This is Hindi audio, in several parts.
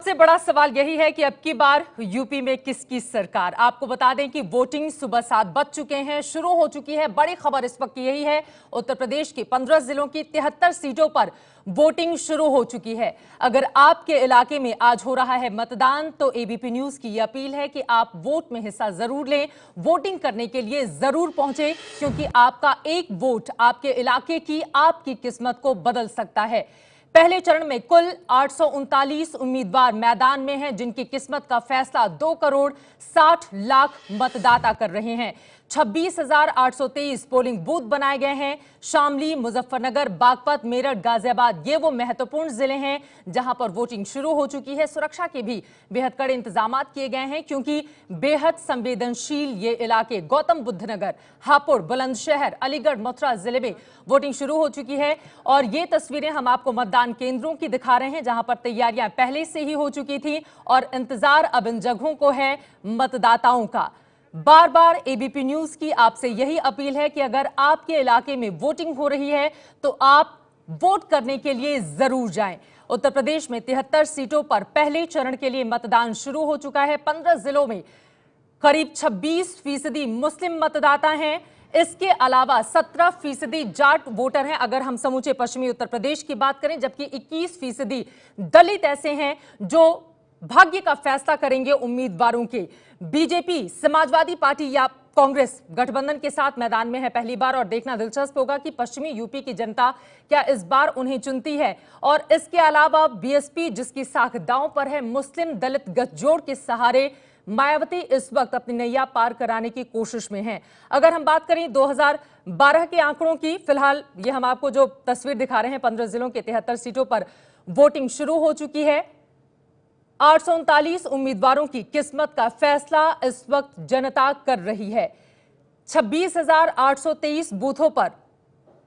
सबसे बड़ा सवाल यही है कि अब की बार यूपी में किसकी सरकार। आपको बता दें कि वोटिंग सुबह 7 बज चुके हैं, शुरू हो चुकी है। बड़ी खबर इस वक्त यही है, उत्तर प्रदेश की 15 जिलों की 73 सीटों पर वोटिंग शुरू हो चुकी है। अगर आपके इलाके में आज हो रहा है मतदान तो एबीपी न्यूज की यह अपील है कि आप वोट में हिस्सा जरूर लें, वोटिंग करने के लिए जरूर पहुंचे, क्योंकि आपका एक वोट आपके इलाके की, आपकी किस्मत को बदल सकता है। पहले चरण में कुल 839 उम्मीदवार मैदान में हैं, जिनकी किस्मत का फैसला 2 करोड़ 60 लाख मतदाता कर रहे हैं। 26,823 पोलिंग बूथ बनाए गए हैं। शामली, मुजफ्फरनगर, बागपत, मेरठ, गाजियाबाद ये वो महत्वपूर्ण जिले हैं जहां पर वोटिंग शुरू हो चुकी है। सुरक्षा के भी बेहद कड़े इंतजाम किए गए हैं, क्योंकि बेहद संवेदनशील ये इलाके गौतम बुद्ध नगर, हापुड़, बुलंदशहर, अलीगढ़, मथुरा जिले में वोटिंग शुरू हो चुकी है। और ये तस्वीरें हम आपको मतदान केंद्रों की दिखा रहे हैं, जहां पर तैयारियां पहले से ही हो चुकी थी और इंतजार अब इन जगहों को है मतदाताओं का। बार बार एबीपी न्यूज की आपसे यही अपील है कि अगर आपके इलाके में वोटिंग हो रही है तो आप वोट करने के लिए जरूर जाएं। उत्तर प्रदेश में 73 सीटों पर पहले चरण के लिए मतदान शुरू हो चुका है। 15 जिलों में करीब 26% मुस्लिम मतदाता हैं। इसके अलावा 17% जाट वोटर हैं अगर हम समूचे पश्चिमी उत्तर प्रदेश की बात करें, जबकि 21% दलित ऐसे हैं जो भाग्य का फैसला करेंगे उम्मीदवारों के। बीजेपी, समाजवादी पार्टी या कांग्रेस गठबंधन के साथ मैदान में है पहली बार, और देखना दिलचस्प होगा कि पश्चिमी यूपी की जनता क्या इस बार उन्हें चुनती है। और इसके अलावा बीएसपी, जिसकी साख दांव पर है, मुस्लिम दलित गठजोड़ के सहारे मायावती इस वक्त अपनी नैया पार कराने की कोशिश में हैं। अगर हम बात करें 2012 के आंकड़ों की, फिलहाल ये हम आपको जो तस्वीर दिखा रहे हैं, 15 जिलों के 73 सीटों पर वोटिंग शुरू हो चुकी है। 839 उम्मीदवारों की किस्मत का फैसला इस वक्त जनता कर रही है। 26,823 बूथों पर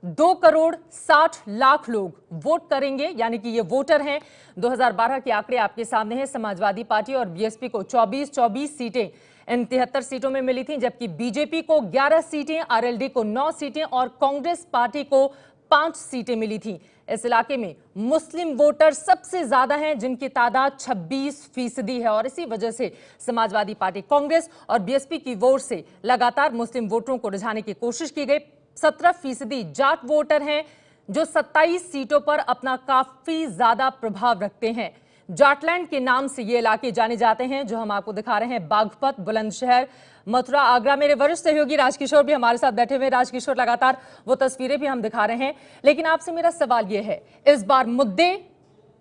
2 करोड़ 60 लाख लोग वोट करेंगे, यानी कि ये वोटर हैं। 2012 के आंकड़े आपके सामने हैं। समाजवादी पार्टी और बीएसपी को 24 सीटें इन 73 सीटों में मिली थी, जबकि बीजेपी को 11 सीटें, आरएलडी को 9 सीटें और कांग्रेस पार्टी को 5 सीटें मिली थी। इस इलाके में मुस्लिम वोटर सबसे ज्यादा हैं, जिनकी तादाद 26% है, और इसी वजह से समाजवादी पार्टी, कांग्रेस और बीएसपी की ओर से लगातार मुस्लिम वोटरों को रिझाने की कोशिश की गई। 17% जाट वोटर हैं, जो 27 सीटों पर अपना काफी ज्यादा प्रभाव रखते हैं। जाटलैंड के नाम से ये इलाके जाने जाते हैं, जो हम आपको दिखा रहे हैं। बागपत, बुलंदशहर, मथुरा, आगरा। मेरे वरिष्ठ सहयोगी राजकिशोर भी हमारे साथ बैठे हुए। राजकिशोर, लगातार वो तस्वीरें भी हम दिखा रहे हैं, लेकिन आपसे मेरा सवाल ये है, इस बार मुद्दे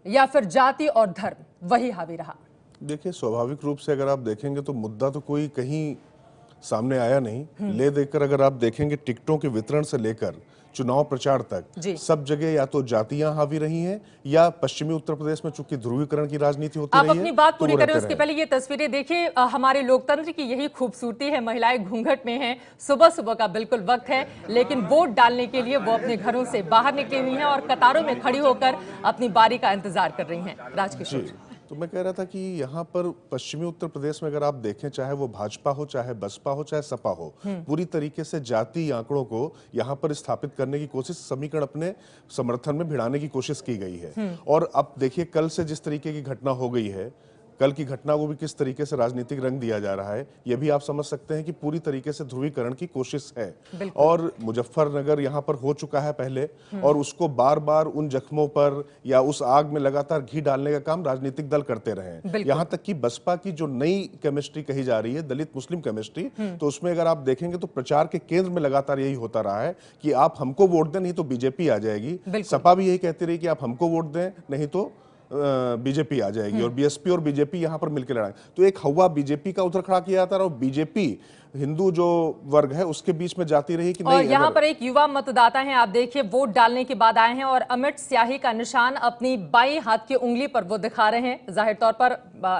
या फिर जाति और धर्म वही हावी रहा? देखिए, स्वाभाविक रूप से अगर आप देखेंगे तो मुद्दा तो कोई कहीं सामने आया नहीं। ले देकर अगर आप देखेंगे, टिकटों के वितरण से लेकर चुनाव प्रचार तक सब जगह या तो जातियां हावी रही हैं, या पश्चिमी उत्तर प्रदेश में चूंकि ध्रुवीकरण की राजनीति होती रही है। आप अपनी बात पूरी करें उसके पहले ये तस्वीरें देखिए। हमारे लोकतंत्र की यही खूबसूरती है, महिलाएं घूंघट में हैं। सुबह सुबह का बिल्कुल वक्त है, लेकिन वोट डालने के लिए वो अपने घरों से बाहर निकली हुई हैं और कतारों में खड़ी होकर अपनी बारी का इंतजार कर रही हैं। राजकिशोर, तो मैं कह रहा था कि यहाँ पर पश्चिमी उत्तर प्रदेश में अगर आप देखें, चाहे वो भाजपा हो, चाहे बसपा हो, चाहे सपा हो, पूरी तरीके से जाति आंकड़ों को यहाँ पर स्थापित करने की कोशिश, समीकरण अपने समर्थन में भिड़ाने की कोशिश की गई है। और अब देखिए, कल से जिस तरीके की घटना हो गई है, कल की घटना को भी किस तरीके से राजनीतिक रंग दिया जा रहा है, यह भी आप समझ सकते हैं कि पूरी तरीके से ध्रुवीकरण की कोशिश है। और मुजफ्फरनगर यहाँ पर हो चुका है पहले, और उसको बार बार उन जख्मों पर या उस आग में लगातार घी डालने का काम राजनीतिक दल करते रहे हैं। यहाँ तक कि बसपा की जो नई केमिस्ट्री कही जा रही है, दलित मुस्लिम केमिस्ट्री, तो उसमें अगर आप देखेंगे तो प्रचार के केंद्र में लगातार यही होता रहा है कि आप हमको वोट दें, नहीं तो बीजेपी आ जाएगी। सपा भी यही कहती रही कि आप हमको वोट दें, नहीं तो बीजेपी आ जाएगी, और बीएसपी और बीजेपी यहां पर मिलकर लड़ाएं। तो एक हवा बीजेपी का उधर खड़ा किया जाता रहा, और बीजेपी हिंदू जो वर्ग है उसके बीच में जाती रही कि नहीं। और यहाँ पर एक युवा मतदाता हैं, आप देखिए, वोट डालने के बाद आए हैं और अमिट स्याही का निशान अपनी बाईं हाथ की उंगली पर वो दिखा रहे हैं। जाहिर तौर पर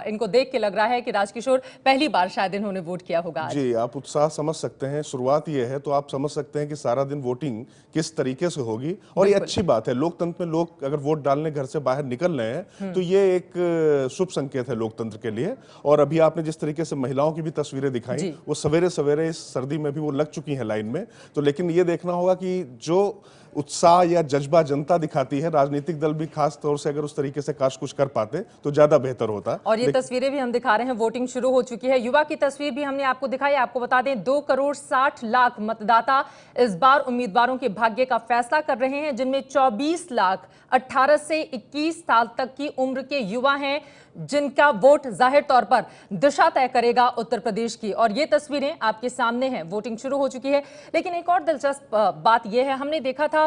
इनको देख के लग रहा है कि राजकिशोर पहली बार शायद इन्होंने वोट किया होगा आज। जी, आप उत्साह समझ सकते हैं। शुरुआत ये है तो आप समझ सकते हैं कि सारा दिन वोटिंग किस तरीके से होगी, और ये अच्छी बात है। लोकतंत्र में लोग अगर वोट डालने घर से बाहर निकल रहे हैं तो ये एक शुभ संकेत है लोकतंत्र के लिए। और अभी आपने जिस तरीके से महिलाओं की भी तस्वीरें दिखाई, वो सवेरे सवेरे सवेरे इस सर्दी में भी वो लग चुकी हैं लाइन में। तो लेकिन ये देखना होगा कि जो उत्साह या जज्बा जनता दिखाती है, राजनीतिक दल भी खास तौर से अगर उस तरीके से काश कुछ कर पाते तो ज्यादा बेहतर होता। और ये तस्वीरें भी हम दिखा रहे हैं, वोटिंग शुरू हो चुकी है। युवा की तस्वीर भी हमने आपको दिखाई। आपको बता दें 2,60,00,000 मतदाता इस बार उम्मीदवारों के भाग्य का फैसला कर रहे हैं, जिनमें 24 लाख 18 से 21 साल तक की उम्र के युवा हैं, जिनका वोट जाहिर तौर पर दिशा तय करेगा उत्तर प्रदेश की। और ये तस्वीरें आपके सामने हैं, वोटिंग शुरू हो चुकी है। लेकिन एक और दिलचस्प बात यह है, हमने देखा था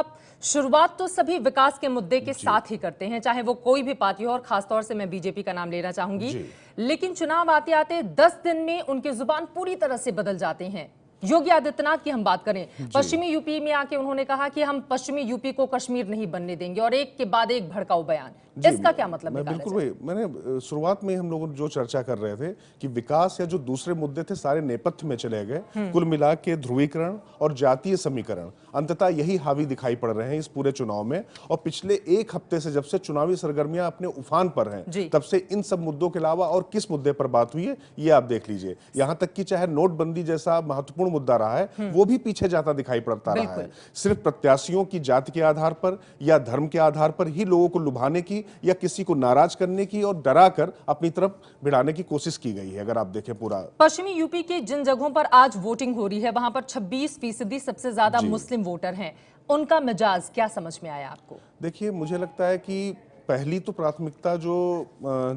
शुरुआत तो सभी विकास के मुद्दे के साथ ही करते हैं, चाहे वो कोई भी पार्टी हो, और खासतौर से मैं बीजेपी का नाम लेना चाहूंगी। लेकिन चुनाव आते आते 10 दिन में उनके जुबान पूरी तरह से बदल जाते हैं। योगी आदित्यनाथ की हम बात करें, पश्चिमी यूपी में आके उन्होंने कहा कि हम पश्चिमी यूपी को कश्मीर नहीं बनने देंगे, और एक के बाद एक भड़काऊ बयान। इसका क्या मतलब मैं बिल्कुल वही, मैंने शुरुआत में हम लोग जो चर्चा कर रहे थे कि विकास या जो दूसरे मुद्दे थे सारे नेपथ्य में चले गए। कुल मिला के ध्रुवीकरण और जातीय समीकरण अंततः यही हावी दिखाई पड़ रहे हैं इस पूरे चुनाव में। और पिछले एक हफ्ते से जब से चुनावी सरगर्मियां अपने उफान पर हैं, तब से इन सब मुद्दों के अलावा और किस मुद्दे पर बात हुई है ये आप देख लीजिए। यहां तक कि चाहे नोटबंदी जैसा महत्वपूर्ण मुद्दा रहा है, वो भी पीछे जाता दिखाई पड़ता रहा है। सिर्फ प्रत्याशियों की जाति के आधार पर या धर्म के आधार पर ही लोगों को लुभाने की या किसी को नाराज करने की और डरा कर अपनी तरफ भिड़ाने की कोशिश की गई है। अगर आप देखें पूरा पश्चिमी यूपी की जिन जगहों पर आज वोटिंग हो रही है, वहां पर 26% सबसे ज्यादा मुस्लिम वोटर हैं। उनका मिजाज क्या समझ में आया आपको? देखिए, मुझे लगता है कि पहली तो प्राथमिकता जो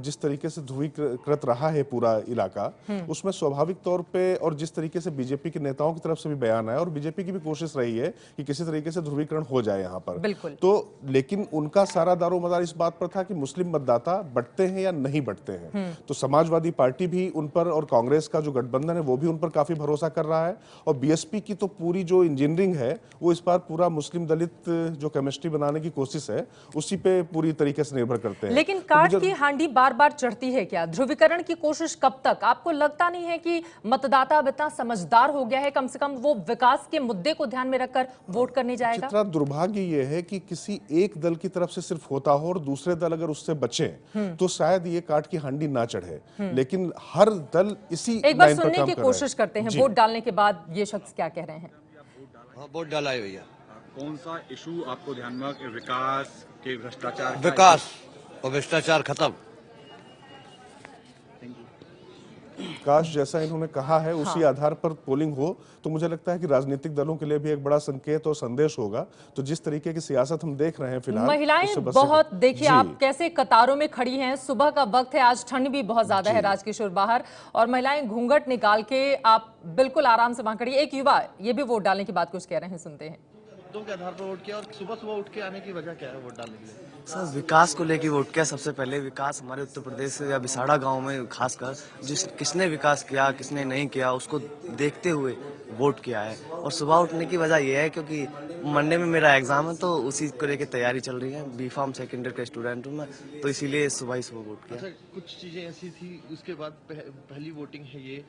जिस तरीके से ध्रुवीकृत रहा है पूरा इलाका, उसमें स्वाभाविक तौर पे और जिस तरीके से बीजेपी के नेताओं की तरफ से भी बयान आया और बीजेपी की भी कोशिश रही है कि किसी तरीके से ध्रुवीकरण हो जाए यहाँ पर, तो लेकिन उनका सारा दारोमदार इस बात पर था कि मुस्लिम मतदाता बंटते हैं या नहीं बंटते हैं। तो समाजवादी पार्टी भी उन पर और कांग्रेस का जो गठबंधन है वो भी उन पर काफी भरोसा कर रहा है। और बीएसपी की तो पूरी जो इंजीनियरिंग है वो इस बार पूरा मुस्लिम दलित जो केमिस्ट्री बनाने की कोशिश है उसी पे पूरी तरीके से निर्भर करते हैं। लेकिन काठ की हांडी बार बार चढ़ती है क्या? ध्रुवीकरण की कोशिश कब तक? आपको लगता नहीं है कि मतदाता अब इतना समझदार हो गया है, कम से कम वो विकास के मुद्दे को ध्यान में रखकर वोट करने जाएगा? चित्रा, दुर्भाग्य ये है कि किसी एक दल की तरफ से सिर्फ होता हो और दूसरे दल अगर उससे बचे तो शायद ये काठ की हांडी ना चढ़े। लेकिन हर दल इसी एक बार सुनने की कोशिश करते हैं, वोट डालने के बाद ये शख्स क्या कह रहे हैं। वोट डाला है भैया। कौन सा इशू आपको ध्यान में? विकास के भ्रष्टाचार? विकास और भ्रष्टाचार खत्म। काश जैसा इन्होंने कहा है उसी आधार पर पोलिंग हो तो मुझे लगता है कि राजनीतिक दलों के लिए भी एक बड़ा संकेत और संदेश होगा। तो जिस तरीके की सियासत हम देख रहे हैं फिलहाल, महिलाएं बहुत, देखिए आप कैसे कतारों में खड़ी हैं। सुबह का वक्त है, आज ठंड भी बहुत ज्यादा है राजकिशोर बाहर, और महिलाएं घूंघट निकाल के आप बिल्कुल आराम से वहां खड़ी। एक युवा ये भी वोट डालने की बात कुछ कह रहे हैं, सुनते हैं। के आधार पर वोट किया और सुबह सुबह उठ के आने की वजह क्या है वोट डालने के लिए? सर, विकास को लेकर वोट किया। सबसे पहले विकास हमारे उत्तर प्रदेश या बिसाड़ा गांव में खासकर किसने विकास किया किसने नहीं किया उसको देखते हुए वोट किया है। और सुबह उठने की वजह यह है क्योंकि मंडे में मेरा एग्जाम है, तो उसी को लेकर तैयारी चल रही है। B.Pharm सेकेंड ईयर का स्टूडेंट हूँ मैं, तो इसीलिए सुबह ही सुबह वोट किया। अच्छा, कुछ चीजें ऐसी थी, उसके बाद पहली वोटिंग है ये,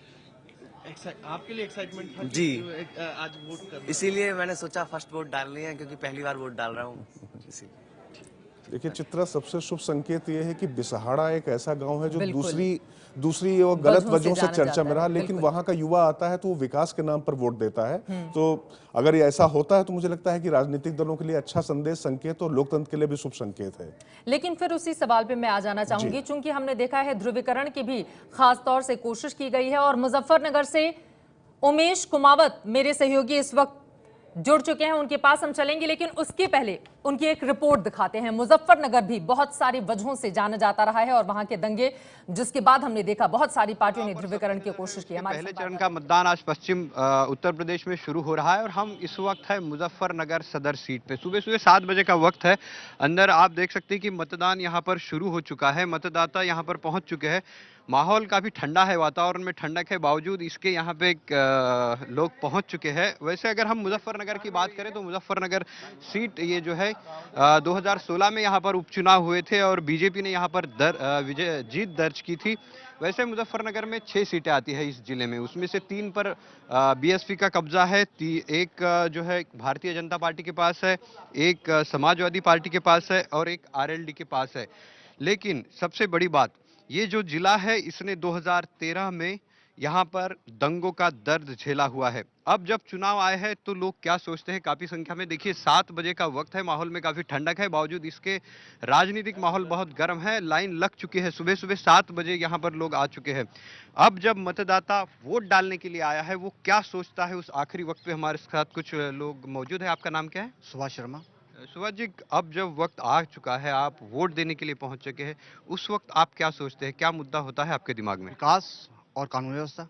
आपके लिए एक्साइटमेंट था जी, आज वोट करना? इसीलिए मैंने सोचा फर्स्ट वोट डालनी है क्योंकि पहली बार वोट डाल रहा हूँ। देखिए चित्रा, सबसे शुभ संकेत ये है कि बिसहाड़ा एक ऐसा गांव है जो दूसरी और गलत वजहों से चर्चा में रहा, लेकिन वहां का युवा आता है तो वो विकास के नाम पर वोट देता है। तो अगर ये ऐसा होता है तो मुझे लगता है कि राजनीतिक दलों के लिए अच्छा संदेश, संकेत और लोकतंत्र के लिए भी शुभ संकेत है। लेकिन फिर उसी सवाल पे मैं आ जाना चाहूंगी, चूंकि हमने देखा है ध्रुवीकरण की भी खास तौर से कोशिश की गई है, और मुजफ्फरनगर से उमेश कुमावत मेरे सहयोगी इस वक्त जुड़ चुके हैं, उनके पास हम चलेंगे। लेकिन उसके पहले उनकी एक रिपोर्ट दिखाते हैं। मुजफ्फरनगर भी बहुत सारी वजहों से जाना जाता रहा है, और वहां के दंगे जिसके बाद हमने देखा बहुत सारी पार्टियों ने ध्रुवीकरण की कोशिश की। पहले चरण का मतदान आज पश्चिम उत्तर प्रदेश में शुरू हो रहा है, और हम इस वक्त है मुजफ्फरनगर सदर सीट पे। सुबह सुबह 7 बजे का वक्त है। अंदर आप देख सकते हैं कि मतदान यहाँ पर शुरू हो चुका है, मतदाता यहाँ पर पहुंच चुके हैं। माहौल काफ़ी ठंडा है, वातावरण में ठंडक है, बावजूद इसके यहाँ पे लोग पहुंच चुके हैं। वैसे अगर हम मुजफ्फरनगर की बात करें तो मुजफ्फरनगर सीट ये जो है 2016 में यहाँ पर उपचुनाव हुए थे और बीजेपी ने यहाँ पर जीत दर्ज की थी। वैसे मुजफ्फरनगर में 6 सीटें आती है इस जिले में, उसमें से 3 पर बीएसपी का कब्जा है, एक जो है भारतीय जनता पार्टी के पास है, एक समाजवादी पार्टी के पास है और एक आरएलडी के पास है। लेकिन सबसे बड़ी बात, ये जो जिला है इसने 2013 में यहाँ पर दंगों का दर्द झेला हुआ है। अब जब चुनाव आए हैं तो लोग क्या सोचते हैं, काफी संख्या में देखिए 7 बजे का वक्त है, माहौल में काफी ठंडक है, बावजूद इसके राजनीतिक माहौल बहुत गर्म है, लाइन लग चुकी है, सुबह सुबह 7 बजे यहाँ पर लोग आ चुके हैं। अब जब मतदाता वोट डालने के लिए आया है वो क्या सोचता है उस आखिरी वक्त पे हमारे साथ कुछ लोग मौजूद है। आपका नाम क्या है? सुभाष शर्मा। सुभाष जी, अब जब वक्त आ चुका है, आप वोट देने के लिए पहुंच चुके हैं, उस वक्त आप क्या सोचते हैं, क्या मुद्दा होता है आपके दिमाग में? विकास और कानून व्यवस्था।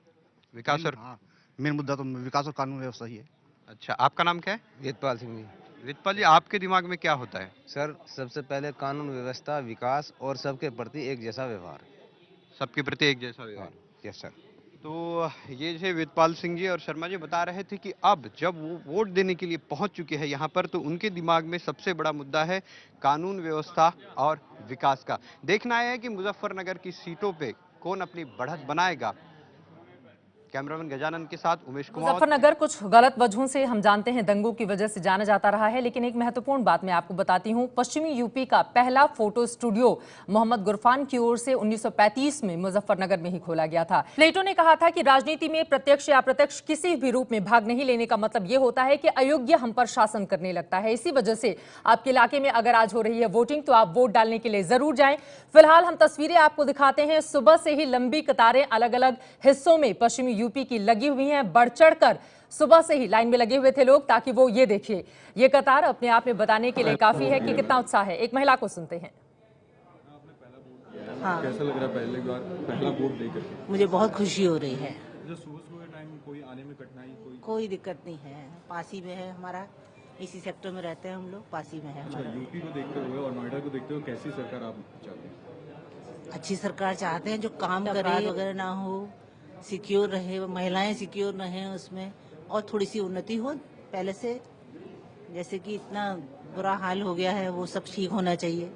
विकास और हाँ, मेन मुद्दा तो विकास और कानून व्यवस्था ही है। अच्छा, आपका नाम क्या है? वेदपाल सिंह जी। वेदपाल जी, आपके दिमाग में क्या होता है? सर, सबसे पहले कानून व्यवस्था, विकास और सबके प्रति एक जैसा व्यवहार। सबके प्रति एक जैसा व्यवहार। Yes sir. तो ये जो वेदपाल सिंह जी और शर्मा जी बता रहे थे कि अब जब वो वोट देने के लिए पहुंच चुके हैं यहाँ पर, तो उनके दिमाग में सबसे बड़ा मुद्दा है कानून व्यवस्था और विकास का। देखना है कि मुजफ्फरनगर की सीटों पे कौन अपनी बढ़त बनाएगा। कैमरामैन गजानन के साथ उमेश कुमार। मुजफ्फरनगर कुछ गलत वजहों से हम जानते हैं दंगों की वजह से जाना जाता रहा है, लेकिन एक महत्वपूर्ण बात मैं आपको बताती हूं। पश्चिमी यूपी का पहला फोटो स्टूडियो मोहम्मद गुरफान की ओर से 1935 में मुजफ्फरनगर में ही खोला गया था। प्लेटो ने कहा था कि राजनीति में प्रत्यक्ष या अप्रत्यक्ष किसी भी रूप में भाग नहीं लेने का मतलब यह होता है कि अयोग्य हम पर शासन करने लगता है। इसी वजह से आपके इलाके में अगर आज हो रही है वोटिंग तो आप वोट डालने के लिए जरूर जाएं। फिलहाल हम तस्वीरें आपको दिखाते हैं। सुबह से ही लंबी कतारें अलग अलग हिस्सों में पश्चिमी यूपी की लगी हुई हैं। बढ़ चढ़कर सुबह से ही लाइन में लगे हुए थे लोग, ताकि वो ये देखिए। ये कतार अपने आप में बताने के लिए काफी है कि कितना उत्साह है। एक महिला को सुनते हैं। हाँ, कैसा लग रहा है पहले बार पहला वोट देकर? मुझे बहुत खुशी हो रही है। जो सुबह सुबह के टाइम कोई आने में कठिनाई कोई दिक्कत नहीं है। पासी में है हमारा, इसी सेक्टर में रहते हैं हम लोग, पासी में है हमारा। यूपी को देखते हुए और नोएडा को देखते हुए कैसी सरकार आप चाहते हैं? अच्छी सरकार चाहते हैं जो काम करे वगैरह ना हो, सिक्योर रहे, महिलाएं सिक्योर रहें उसमें, और थोड़ी सी उन्नति हो पहले से। जैसे कि इतना बुरा हाल हो गया है वो सब ठीक होना चाहिए।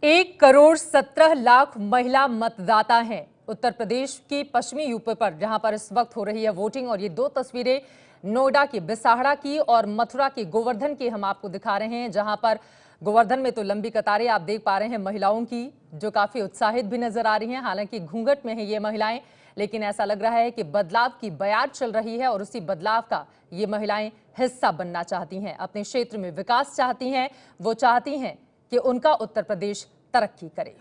1,17,00,000 महिला मतदाता हैं उत्तर प्रदेश के पश्चिमी यूपी पर, जहां पर इस वक्त हो रही है वोटिंग। और ये दो तस्वीरें नोएडा की बिसाहड़ा की और मथुरा के गोवर्धन की हम आपको दिखा रहे हैं, जहां पर गोवर्धन में तो लंबी कतारें आप देख पा रहे हैं महिलाओं की, जो काफी उत्साहित भी नजर आ रही हैं। हालांकि घूंघट में है ये महिलाएं, लेकिन ऐसा लग रहा है कि बदलाव की बयार चल रही है और उसी बदलाव का ये महिलाएं हिस्सा बनना चाहती हैं। अपने क्षेत्र में विकास चाहती हैं, वो चाहती हैं कि उनका उत्तर प्रदेश तरक्की करे।